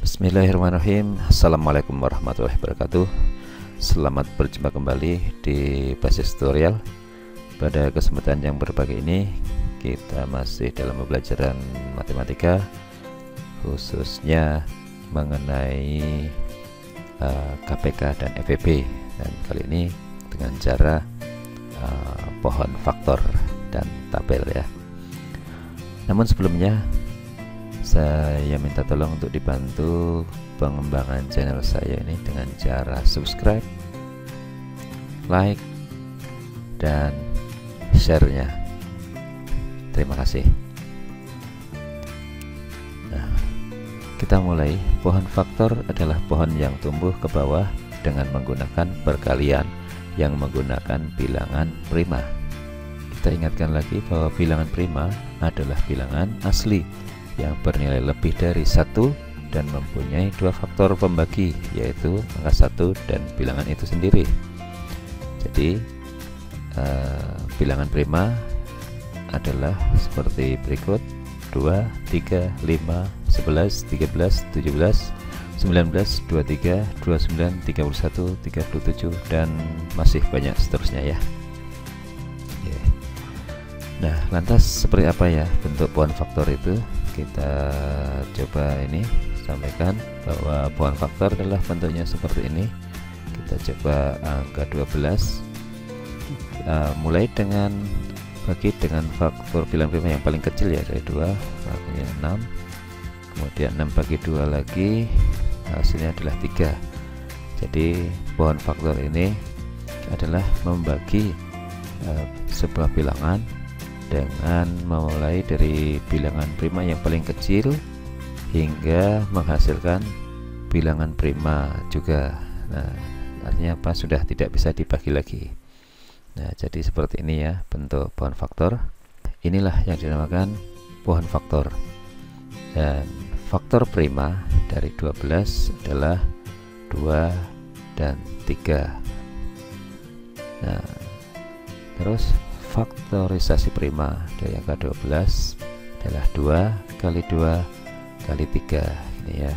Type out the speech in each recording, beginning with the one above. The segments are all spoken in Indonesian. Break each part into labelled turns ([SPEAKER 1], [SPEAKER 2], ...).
[SPEAKER 1] Bismillahirrahmanirrahim. Assalamualaikum warahmatullahi wabarakatuh. Selamat berjumpa kembali di Basis Tutorial. Pada kesempatan yang berbahagia ini, kita masih dalam pembelajaran matematika, khususnya mengenai KPK dan FEB. Dan kali ini dengan cara pohon faktor dan tabel ya. Namun sebelumnya, saya minta tolong untuk dibantu pengembangan channel saya ini dengan cara subscribe, like, dan share-nya. Terima kasih. Nah, kita mulai. Pohon faktor adalah pohon yang tumbuh ke bawah dengan menggunakan perkalian yang menggunakan bilangan prima. Kita ingatkan lagi bahwa bilangan prima adalah bilangan asli yang bernilai lebih dari 1 dan mempunyai dua faktor pembagi, yaitu angka 1 dan bilangan itu sendiri. Jadi bilangan prima adalah seperti berikut: 2, 3, 5, 11, 13, 17, 19, 23, 29, 31, 37, dan masih banyak seterusnya ya. Nah, lantas seperti apa ya bentuk pohon faktor itu? Kita coba ini sampaikan bahwa pohon faktor adalah bentuknya seperti ini. Kita coba angka 12, mulai dengan bagi dengan faktor bilangan prima yang paling kecil ya, dari 2 makanya 6, kemudian 6 bagi 2 lagi, hasilnya adalah 3. Jadi pohon faktor ini adalah membagi sebuah bilangan dengan memulai dari bilangan prima yang paling kecil hingga menghasilkan bilangan prima juga. Nah, artinya apa? Sudah tidak bisa dibagi lagi. Nah, jadi seperti ini ya bentuk pohon faktor. Inilah yang dinamakan pohon faktor. Dan faktor prima dari 12 adalah 2 dan 3. Nah, terus faktorisasi prima dari angka 12 adalah 2 kali 2 kali 3 ini ya.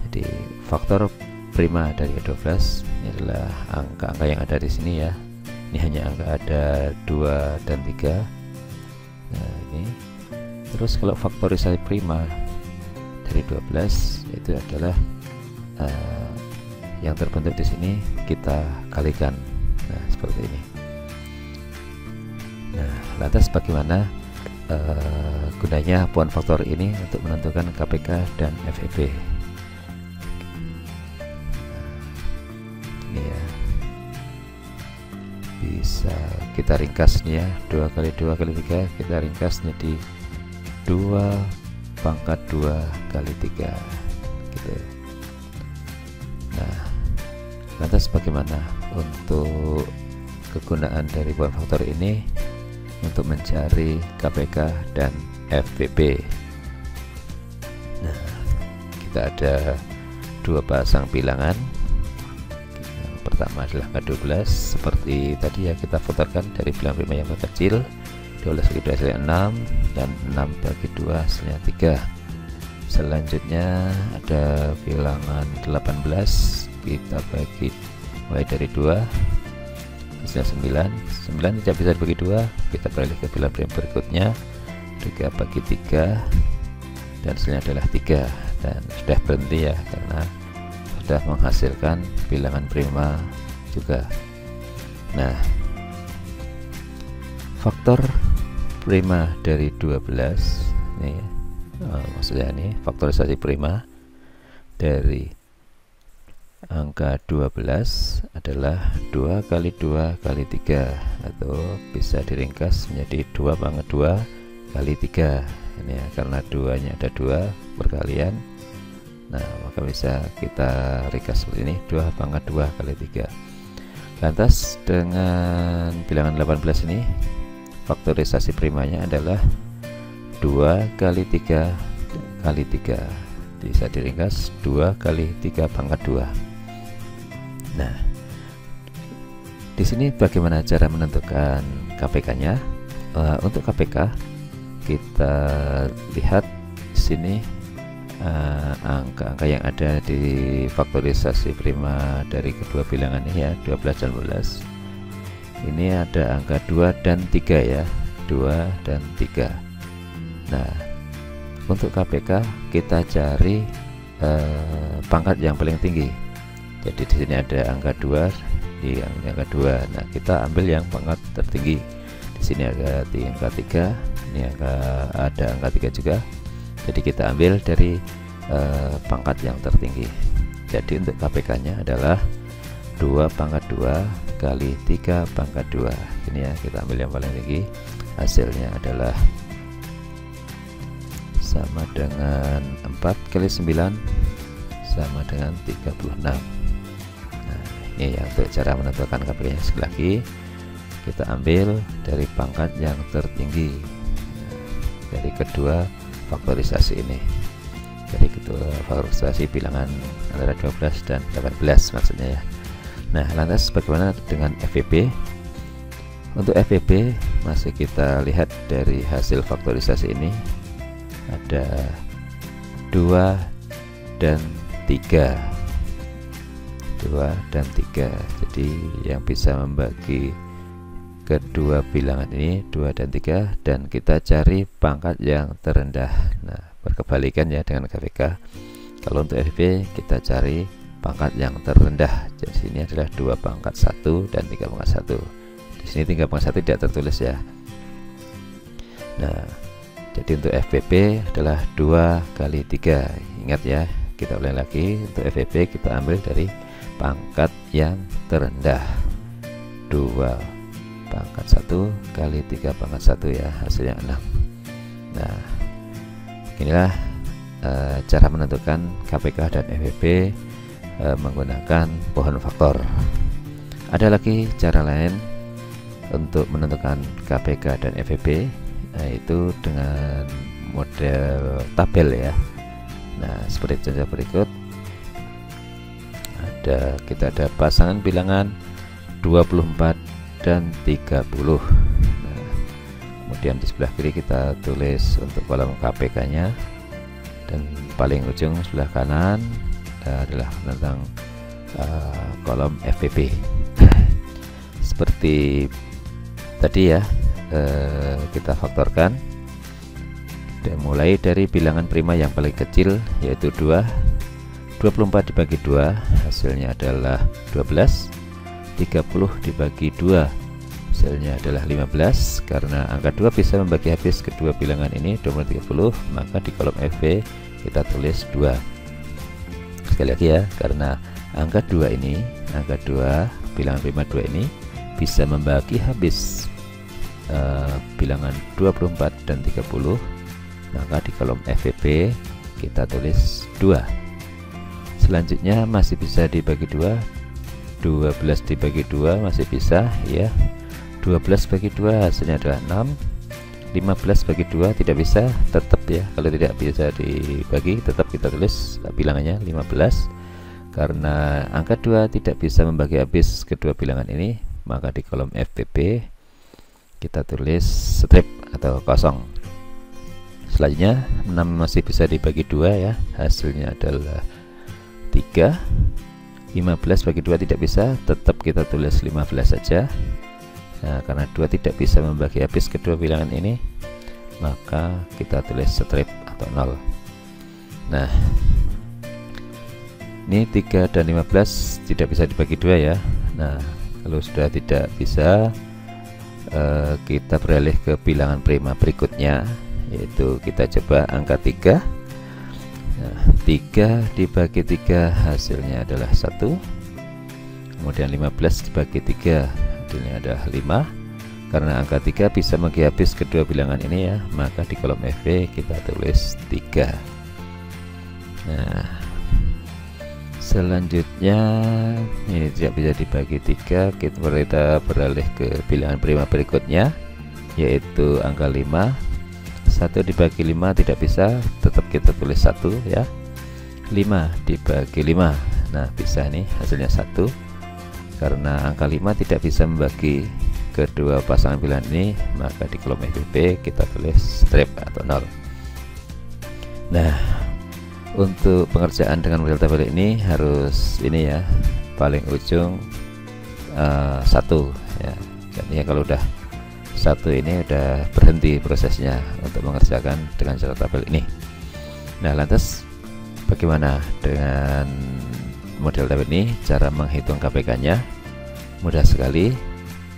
[SPEAKER 1] Jadi faktor prima dari 12 ini adalah angka-angka yang ada di sini ya. Ini hanya angka ada 2 dan 3. Nah, ini. Terus kalau faktorisasi prima dari 12 itu adalah yang terbentuk di sini kita kalikan. Nah, seperti ini. Nah, lantas bagaimana gunanya pohon faktor ini untuk menentukan KPK dan FEB? Ini ya, bisa kita ringkas nih ya, 2 kali 2 kali 3 kita ringkas jadi 2 pangkat 2 kali 3 gitu. Nah, lantas bagaimana untuk kegunaan dari pohon faktor ini untuk mencari KPK dan FEB? Nah, kita ada dua pasang bilangan. Yang pertama adalah angka 12, seperti tadi ya, kita putarkan dari bilangan prima yang kecil. 12 bagi 2 hasilnya 6, dan 6 bagi 2 hasilnya 3. Selanjutnya ada bilangan 18, kita bagi mulai dari 2, hasilnya 9 tidak bisa dibagi 2, kita beralih ke bilangan prima berikutnya, 3 bagi 3 dan hasilnya adalah 3, dan sudah berhenti ya karena sudah menghasilkan bilangan prima juga. Nah, faktor prima dari 12 ini ya, maksudnya ini faktorisasi prima dari angka 12 adalah 2 kali 2 kali 3, atau bisa diringkas menjadi 2 pangkat 2 kali 3 ini ya, karena 2 nya ada 2 perkalian. Nah, maka bisa kita ringkas seperti ini, 2 pangkat 2 kali 3. Lantas dengan bilangan 18 ini faktorisasi primanya adalah 2 kali 3 kali 3, bisa diringkas 2 kali 3 pangkat 2. Nah, di sini bagaimana cara menentukan KPK-nya? Untuk KPK kita lihat di sini angka-angka yang ada di faktorisasi prima dari kedua bilangan ini ya, 12 dan 12. Ini ada angka 2 dan 3 ya, 2 dan 3. Nah, untuk KPK kita cari pangkat yang paling tinggi. Jadi di sini ada angka 2, di angka 2. Nah, kita ambil yang pangkat tertinggi. Di sini ada di angka 3, ini ada angka 3 juga. Jadi kita ambil dari pangkat yang tertinggi. Jadi untuk KPK-nya adalah 2 pangkat 2 kali 3 pangkat 2. Ini ya, kita ambil yang paling tinggi. Hasilnya adalah sama dengan 4 kali 9 sama dengan 36. Nah, ini ya untuk cara menentukan KPK-nya. Sekali lagi kita ambil dari pangkat yang tertinggi dari kedua faktorisasi ini, dari kedua faktorisasi bilangan antara 12 dan 18 maksudnya ya. Nah, lantas bagaimana dengan FVP? Untuk FVP masih kita lihat dari hasil faktorisasi ini ada 2 dan 3, 2 dan 3. Jadi yang bisa membagi kedua bilangan ini 2 dan 3, dan kita cari pangkat yang terendah. Nah, berkebalikan ya dengan KPK. Kalau untuk FVP kita cari pangkat yang terendah. Jadi sini adalah 2 pangkat 1 dan 3 pangkat 1. Di sini 3 pangkat 1 tidak tertulis ya. Nah, jadi untuk FVP adalah 2 kali 3. Ingat ya, kita ulang lagi. Untuk FVP kita ambil dari pangkat yang terendah, 2 pangkat 1 kali 3 pangkat 1 ya, hasilnya 6. Nah, inilah cara menentukan KPK dan FVP menggunakan pohon faktor. Ada lagi cara lain untuk menentukan KPK dan FVP, yaitu dengan model tabel ya. Nah, seperti contoh berikut. Kita ada pasangan bilangan 24 dan 30. Nah, kemudian di sebelah kiri kita tulis untuk kolom KPK-nya, dan paling ujung sebelah kanan adalah tentang kolom FVP. Seperti tadi ya, kita faktorkan dan mulai dari bilangan prima yang paling kecil yaitu 2. 24 dibagi 2 hasilnya adalah 12. 30 dibagi 2 hasilnya adalah 15. Karena angka 2 bisa membagi habis kedua bilangan ini 20 30, maka di kolom FV kita tulis 2. Sekali lagi ya, karena angka 2 ini, angka 2 bilangan prima 2 ini bisa membagi habis bilangan 24 dan 30, maka di kolom FVP kita tulis 2. Selanjutnya masih bisa dibagi 2. 12 dibagi 2 masih bisa ya. 12 bagi 2 hasilnya adalah 6. 15 bagi 2 tidak bisa, tetap ya, kalau tidak bisa dibagi tetap kita tulis bilangannya 15. Karena angka 2 tidak bisa membagi habis kedua bilangan ini, maka di kolom FVP kita tulis strip atau kosong. Selanjutnya 6 masih bisa dibagi 2 ya, hasilnya adalah 3. 15 bagi 2 tidak bisa, tetap kita tulis 15 saja. Nah, karena 2 tidak bisa membagi habis kedua bilangan ini, maka kita tulis strip atau 0. Nah, ini 3 dan 15 tidak bisa dibagi 2 ya. Nah, kalau sudah tidak bisa, kita beralih ke bilangan prima berikutnya, yaitu kita coba angka 3. Nah, 3 dibagi 3 hasilnya adalah 1. Kemudian 15 dibagi 3 hasilnya adalah 5. Karena angka 3 bisa membagi habis kedua bilangan ini ya, maka di kolom FV kita tulis 3. Nah, selanjutnya ini tidak bisa dibagi 3, kita beralih ke bilangan prima berikutnya, yaitu angka 5. 1 dibagi 5 tidak bisa, tetap kita tulis 1 ya. 5 dibagi 5, nah bisa nih, hasilnya 1. Karena angka 5 tidak bisa membagi kedua pasangan pilihan ini, maka di kolom FVP kita tulis strip atau 0. Nah, Untuk pengerjaan dengan model tabel ini harus ini ya, paling ujung 1 ya. Jadi kalau udah 1 ini udah berhenti prosesnya untuk mengerjakan dengan cara tabel ini. Nah, lantas bagaimana dengan model tabel ini? Cara menghitung KPK-nya mudah sekali.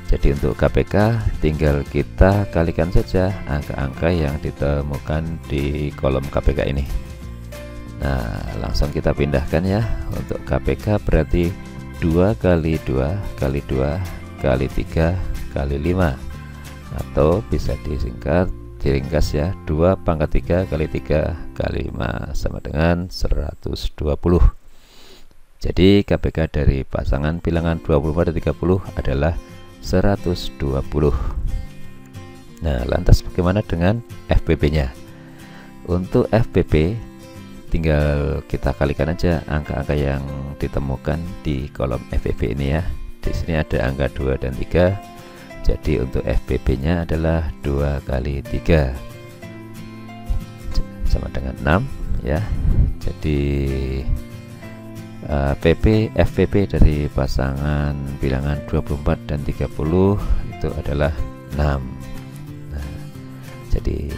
[SPEAKER 1] Jadi untuk KPK tinggal kita kalikan saja angka-angka yang ditemukan di kolom KPK ini. Nah, langsung kita pindahkan ya. Untuk KPK berarti 2 kali 2 kali 2 kali 3 kali 5, atau bisa diringkas ya, 2 pangkat 3 kali 3 kali 5 sama dengan 120. Jadi KPK dari pasangan bilangan 24 dan 30 adalah 120. Nah, lantas bagaimana dengan FPP-nya? Untuk FPP tinggal kita kalikan aja angka-angka yang ditemukan di kolom FPP ini ya. Di sini ada angka 2 dan 3. Jadi untuk FPP-nya adalah 2 kali 3 sama dengan 6 ya. Jadi FPP dari pasangan bilangan 24 dan 30 itu adalah 6. Nah, jadi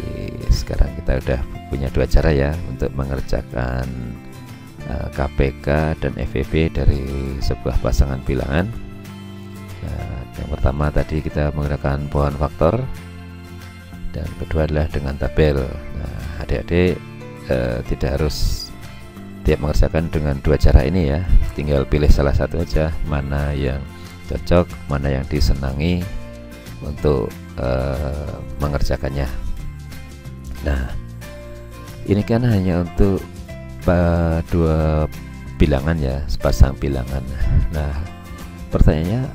[SPEAKER 1] sekarang kita udah punya 2 cara ya untuk mengerjakan KPK dan FPP dari sebuah pasangan bilangan. Nah, yang pertama tadi kita menggunakan pohon faktor, dan kedua adalah dengan tabel. Nah, adik-adik tidak harus tiap mengerjakan dengan 2 cara ini ya, tinggal pilih salah satu aja, mana yang cocok, mana yang disenangi untuk mengerjakannya. Nah, ini kan hanya untuk 2 bilangan ya, sepasang bilangan. Nah, pertanyaannya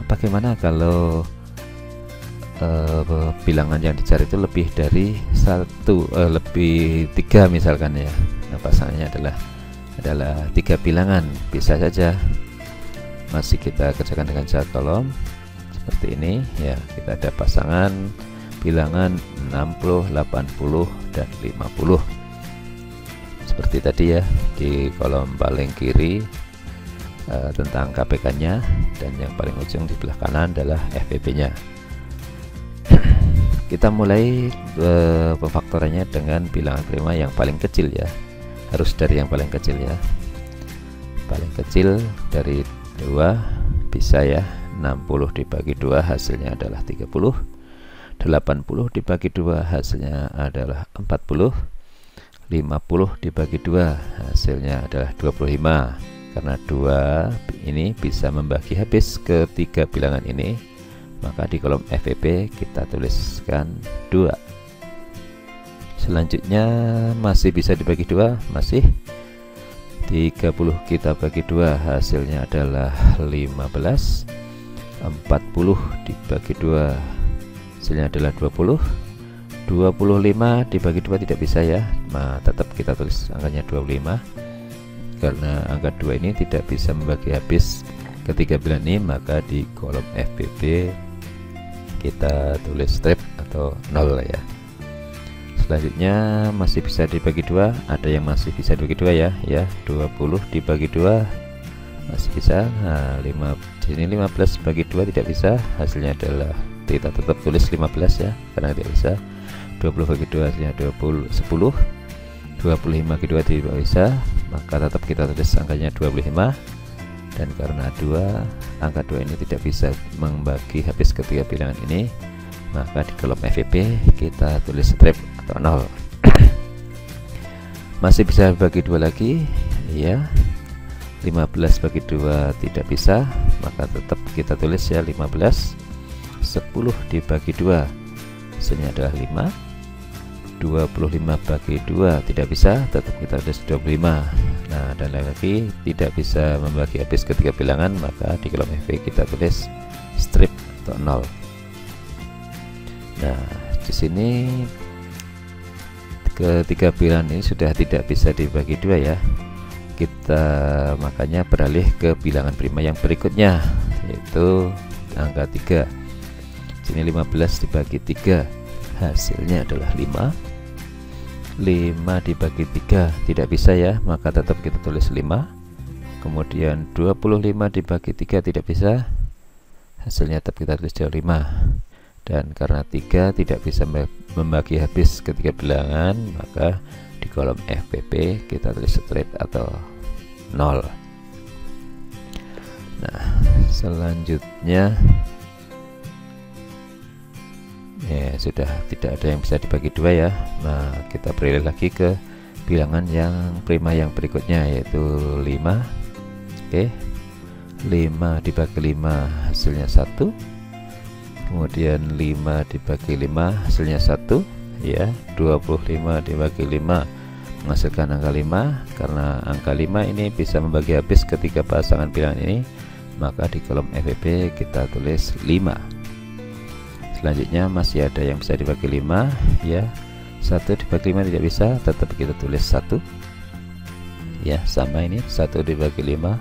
[SPEAKER 1] bagaimana kalau bilangan yang dicari itu lebih dari 3 misalkan ya. Nah, pasangannya adalah 3 bilangan. Bisa saja masih kita kerjakan dengan cara kolom seperti ini ya. Kita ada pasangan bilangan 60, 80 dan 50 seperti tadi ya, di kolom paling kiri tentang KPK-nya, dan yang paling ujung di belah kanan adalah FPP-nya. Kita mulai pemfaktorannya dengan bilangan prima yang paling kecil ya, harus dari yang paling kecil ya. Paling kecil dari 2 bisa ya, 60 dibagi 2 hasilnya adalah 30, 80 dibagi 2 hasilnya adalah 40, 50 dibagi 2 hasilnya adalah 25. Karena 2 ini bisa membagi habis ke 3 bilangan ini, maka di kolom FPP kita tuliskan 2. Selanjutnya masih bisa dibagi 2, masih 30 kita bagi 2 hasilnya adalah 15, 40 dibagi 2 hasilnya adalah 20, 25 dibagi 2 tidak bisa ya, tetap kita tulis angkanya 25. Karena angka 2 ini tidak bisa membagi habis ketiga bilangan ini, maka di kolom FPP kita tulis strip atau 0 ya. Selanjutnya masih bisa dibagi 2, ada yang masih bisa dibagi 2 ya, 20 dibagi 2 masih bisa. Nah, di sini 15 bagi 2 tidak bisa, hasilnya adalah kita tetap tulis 15 ya, karena tidak bisa. 20 bagi 2 hasilnya 10, 25 bagi 2 tidak bisa, maka tetap kita tulis angkanya 25. Dan karena angka 2 ini tidak bisa membagi habis ketiga bilangan ini, maka di kolom FPP kita tulis strip atau 0. Masih bisa bagi 2 lagi ya, 15 bagi 2 tidak bisa, maka tetap kita tulis ya 15. 10 dibagi 2 hasilnya adalah 5. 25 bagi 2 tidak bisa, tetap kita tulis 25. Nah, dan lagi tidak bisa membagi habis ketiga bilangan, maka di kolom FP kita tulis strip atau 0. Nah, di sini ketiga bilangan ini sudah tidak bisa dibagi 2 ya. Kita makanya beralih ke bilangan prima yang berikutnya, yaitu angka 3. Sini 15 dibagi 3 hasilnya adalah 5. 5 dibagi 3 tidak bisa ya, maka tetap kita tulis 5. Kemudian 25 dibagi 3 tidak bisa, hasilnya tetap kita tulis 5. Dan karena 3 tidak bisa membagi habis ketika bilangan, maka di kolom FPP kita tulis straight atau 0. Nah, selanjutnya ya sudah tidak ada yang bisa dibagi 2 ya. Nah, kita beralih lagi ke bilangan yang prima yang berikutnya, yaitu 5. Oke, 5 dibagi 5 hasilnya 1. Kemudian 5 dibagi 5 hasilnya 1 ya. 25 dibagi 5 menghasilkan angka 5. Karena angka 5 ini bisa membagi habis ketika pasangan bilangan ini, maka di kolom FPP kita tulis 5. Selanjutnya masih ada yang bisa dibagi 5 ya. 1 dibagi 5 tidak bisa, tetap kita tulis 1 ya. Sama ini 1 dibagi 5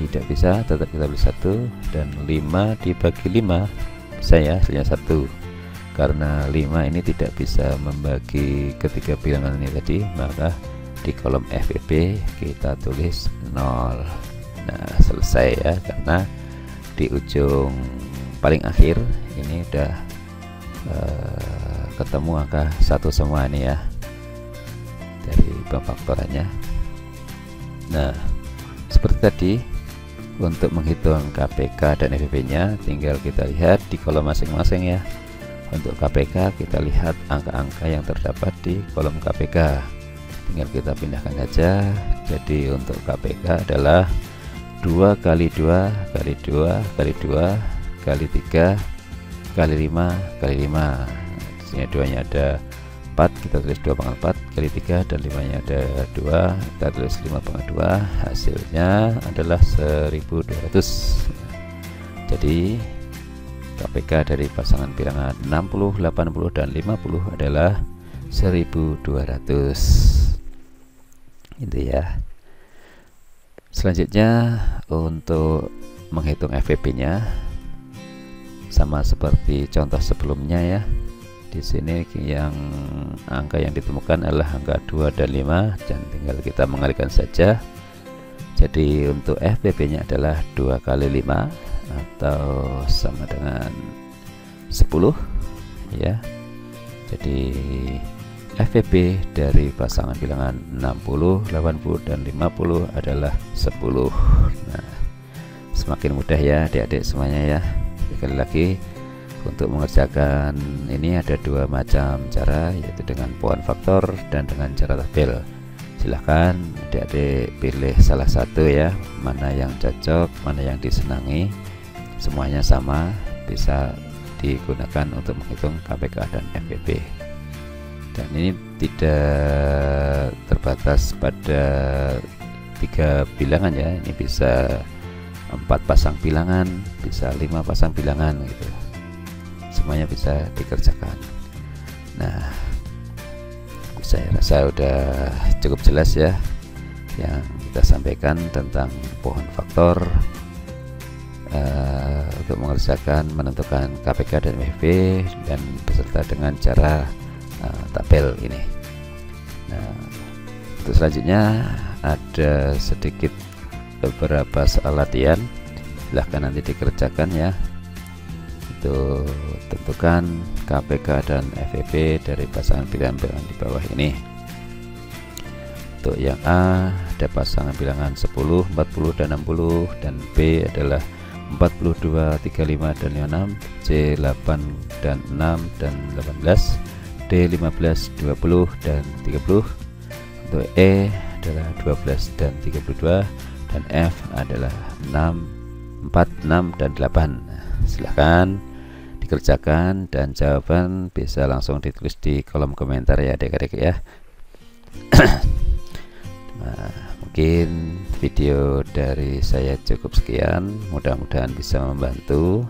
[SPEAKER 1] tidak bisa, tetap kita tulis 1. Dan 5 dibagi 5 bisa ya, hasilnya 1. Karena 5 ini tidak bisa membagi ketiga bilangan ini tadi, maka di kolom FPP kita tulis 0. Nah, selesai ya, karena di ujung paling akhir ini udah ketemu angka 1 semua ini ya dari pemfaktorannya. Nah, seperti tadi, untuk menghitung KPK dan FPP nya tinggal kita lihat di kolom masing-masing ya. Untuk KPK kita lihat angka-angka yang terdapat di kolom KPK, tinggal kita pindahkan saja. Jadi untuk KPK adalah 2 kali 2 kali 2 kali 2 kali 3 kali 5 kali 5. Di sini 2 nya ada 4, kita tulis 2 pangkat 4 kali 3, dan 5 nya ada 2, kita tulis 5 pangkat 2. Hasilnya adalah 1200. Jadi KPK dari pasangan bilangan 60, 80, dan 50 adalah 1200. Itu ya. Selanjutnya untuk menghitung FPP nya sama seperti contoh sebelumnya ya. Di sini yang angka yang ditemukan adalah angka 2 dan 5, dan tinggal kita mengalihkan saja. Jadi untuk FPP nya adalah 2 kali 5 atau sama dengan 10 ya. Jadi FPP dari pasangan bilangan 60, 80, dan 50 adalah 10. Nah, semakin mudah ya adik-adik semuanya ya. Sekali lagi, untuk mengerjakan ini ada 2 macam cara, yaitu dengan pohon faktor dan dengan cara tabel. Silahkan adik-adik pilih salah satu ya, mana yang cocok, mana yang disenangi. Semuanya sama, bisa digunakan untuk menghitung KPK dan FPP. Dan ini tidak terbatas pada 3 bilangan ya, ini bisa 4 pasang bilangan, bisa 5 pasang bilangan gitu. Semuanya bisa dikerjakan. Nah, saya rasa udah cukup jelas ya yang kita sampaikan tentang pohon faktor untuk mengerjakan menentukan KPK dan FPP, dan beserta dengan cara tabel ini. Nah, untuk selanjutnya ada sedikit beberapa soal latihan, silahkan nanti dikerjakan ya. Itu tentukan KPK dan FPP dari pasangan bilangan di bawah ini. Untuk yang A ada pasangan bilangan 10, 40, dan 60, dan B adalah 42, 35, dan 56, C 8 dan 6 dan 18, D 15, 20, dan 30. Untuk E adalah 12 dan 32, dan F adalah 6, 4, 6, dan 8. Silahkan dikerjakan, dan jawaban bisa langsung ditulis di kolom komentar ya adik-adik ya. Nah, mungkin video dari saya cukup sekian, mudah-mudahan bisa membantu,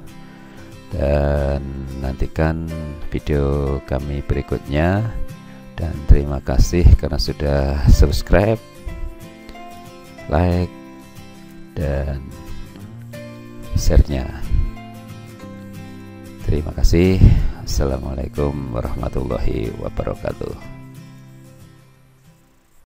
[SPEAKER 1] dan nantikan video kami berikutnya. Dan terima kasih karena sudah subscribe, like, dan share-nya. Terima kasih. Assalamualaikum warahmatullahi wabarakatuh.